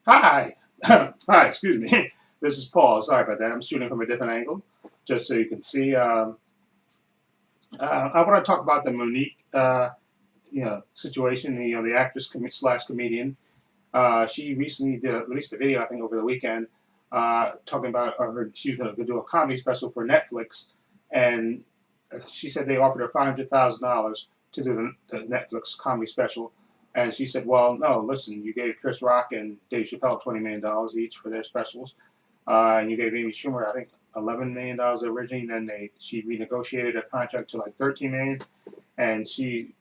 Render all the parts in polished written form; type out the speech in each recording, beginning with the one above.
Hi. Hi, excuse me. This is Paul. Sorry about that. I'm shooting from a different angle, just so you can see. I want to talk about the Monique, situation. The actress slash comedian. She recently released a video, I think, over the weekend, talking about she was going to do a comedy special for Netflix, and she said they offered her $500,000 to do the Netflix comedy special. And she said, "Well, no, listen, you gave Chris Rock and Dave Chappelle $20 million each for their specials, and you gave Amy Schumer, I think, $11 million originally. Then she renegotiated a contract to like 13 million, and she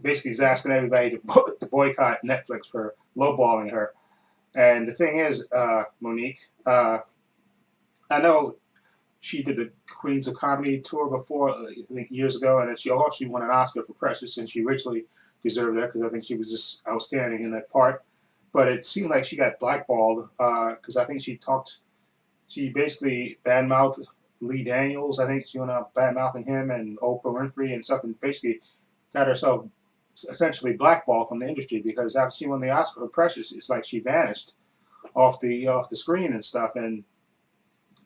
basically is asking everybody to boycott Netflix for lowballing her." And the thing is, Monique, I know she did the Queens of Comedy tour before, I think years ago, and then she also won an Oscar for Precious, and she richly deserved that because I think she was just outstanding in that part. But it seemed like she got blackballed because I think she basically badmouthed Lee Daniels. I think she went out badmouthing him and Oprah Winfrey and stuff, and basically got herself essentially blackballed from the industry because after she won the Oscar for Precious, it's like she vanished off the screen and stuff. And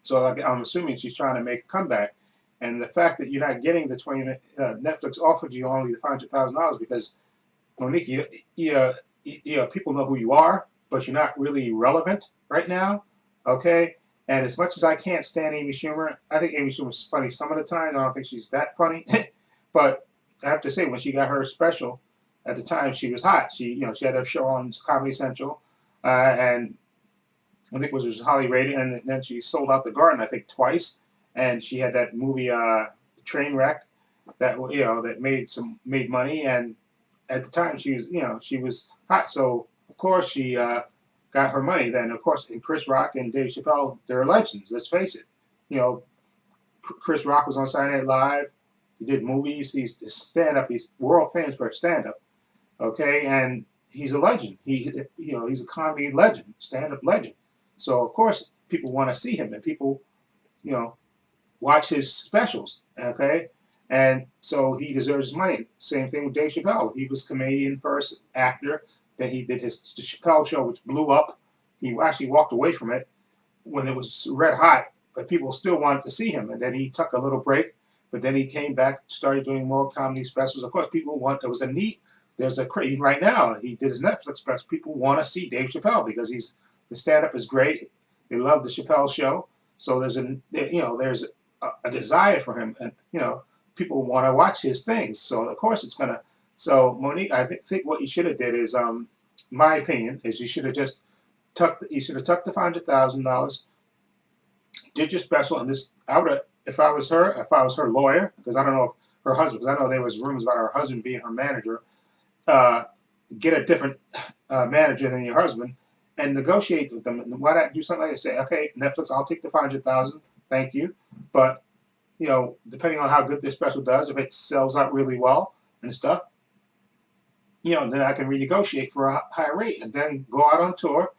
so like, I'm assuming she's trying to make a comeback. And the fact that you're not getting the 20, Netflix offered you only the $500,000 because Monique, people know who you are, but you're not really relevant right now. Okay. And as much as I can't stand Amy Schumer, I think Amy Schumer's funny some of the time. I don't think she's that funny. But I have to say, when she got her special, at the time she was hot. She had her show on Comedy Central, and I think it was highly rated. And then she sold out the Garden, I think, twice. And she had that movie, Trainwreck, that made money. And at the time she was hot. So of course she got her money. Then of course Chris Rock and Dave Chappelle, they're legends. Let's face it. You know, Chris Rock was on Saturday Night Live. He did movies. He's stand up. He's world famous for stand up. Okay, and he's a legend. He's a comedy legend, stand up legend. So of course people want to see him, and people you know watch his specials. Okay, and so he deserves money. Same thing with Dave Chappelle. He was comedian first, actor. Then he did his the Chappelle show, which blew up. He actually walked away from it when it was red hot, but people still wanted to see him. And then he took a little break, but then he came back, started doing more comedy specials. Of course, people want. There was a need. There's a craze right now. He did his Netflix special. People want to see Dave Chappelle because the stand up is great. They love the Chappelle show. So there's a desire for him, and people want to watch his things. So of course it's gonna. So Monique, I think what you should have did is, my opinion is you should have just tucked the $500,000, did your special, and this I would have if I was her lawyer, because I don't know if her husband, because I know there was rumors about her husband being her manager. Uh, get a different manager than your husband and negotiate with them. And why not do something like this? Say, okay, Netflix, I'll take the 500,000, thank you, but depending on how good this special does, if it sells out really well and stuff, then I can renegotiate for a higher rate and then go out on tour,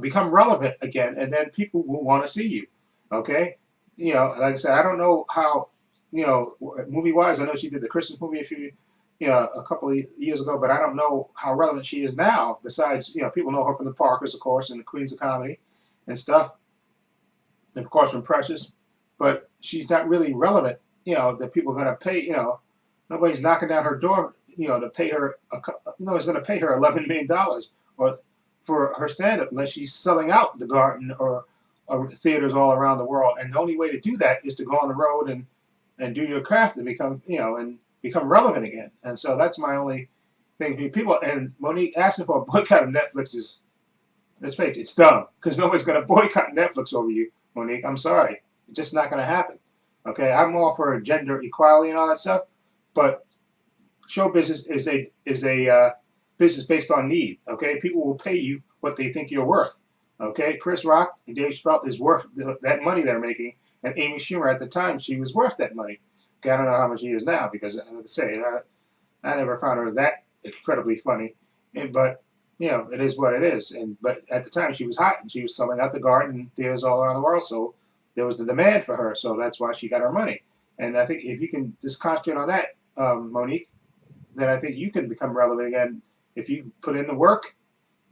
become relevant again, and then people will want to see you. Okay, like I said, I don't know how, movie wise. I know she did the Christmas movie a couple of years ago, but I don't know how relevant she is now. Besides, people know her from the Parkers, of course, and the Queens of Comedy and stuff, and of course from Precious, but she's not really relevant. That people are going to pay. Nobody's knocking down her door. To pay her. Is going to pay her $11 million or for her stand-up unless she's selling out the Garden or theaters all around the world. And the only way to do that is to go on the road and do your craft and become relevant again. And so that's my only thing. People and Monique asking for a boycott of Netflix is, let's face it, it's dumb because nobody's going to boycott Netflix over you, Monique. I'm sorry, it's just not going to happen. Okay, I'm all for gender equality and all that stuff, but show business is a business based on need. Okay, people will pay you what they think you're worth. Okay, Chris Rock and Dave Chappelle is worth that money they're making, and Amy Schumer at the time she was worth that money. Okay, I don't know how much she is now because, like I say, I never found her that incredibly funny, but it is what it is. But at the time she was hot and she was selling out the Garden theaters all around the world, so there was the demand for her, so that's why she got her money. And I think if you can just concentrate on that, Monique, then I think you can become relevant again if you put in the work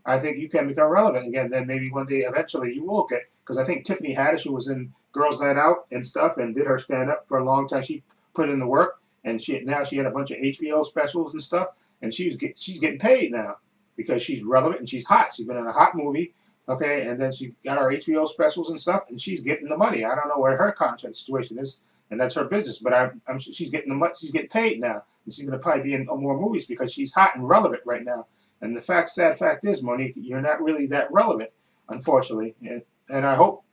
I think you can become relevant again. Then maybe one day, eventually, you will get. Because I think Tiffany Haddish, who was in Girls Night Out and stuff, and did her stand up for a long time. She put in the work, and she had a bunch of HBO specials and stuff, and she's getting paid now because she's relevant and she's hot. She's been in a hot movie, okay, and then she got her HBO specials and stuff, and she's getting the money. I don't know what her contract situation is, and that's her business. But I'm she's getting the money. She's getting paid now, and she's going to probably be in more movies because she's hot and relevant right now. And the sad fact is, Monique, you're not really that relevant, unfortunately. And I hope,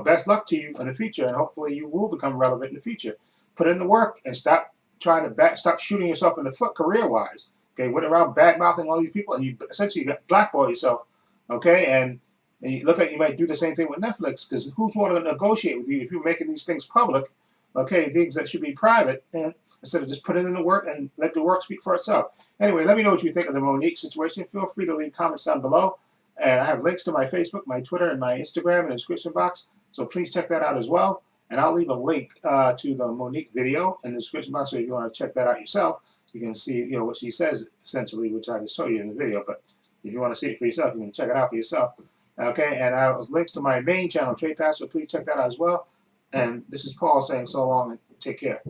best luck to you in the future, and hopefully you will become relevant in the future. Put in the work and stop stop shooting yourself in the foot career-wise. Okay, went around bad mouthing all these people, and you essentially got blackball yourself. Okay, and you look like you might do the same thing with Netflix, because who's going to negotiate with you if you're making these things public? Okay, things that should be private, and instead of just putting in the work and let the work speak for itself. Anyway, let me know what you think of the Monique situation. Feel free to leave comments down below. And I have links to my Facebook, my Twitter, and my Instagram in the description box. So please check that out as well. And I'll leave a link to the Monique video in the description box. So if you want to check that out yourself, you can see what she says essentially, which I just told you in the video. But if you want to see it for yourself, you can check it out for yourself. Okay, and I have links to my main channel, Trade Pass. So please check that out as well. And this is Paul saying so long and take care.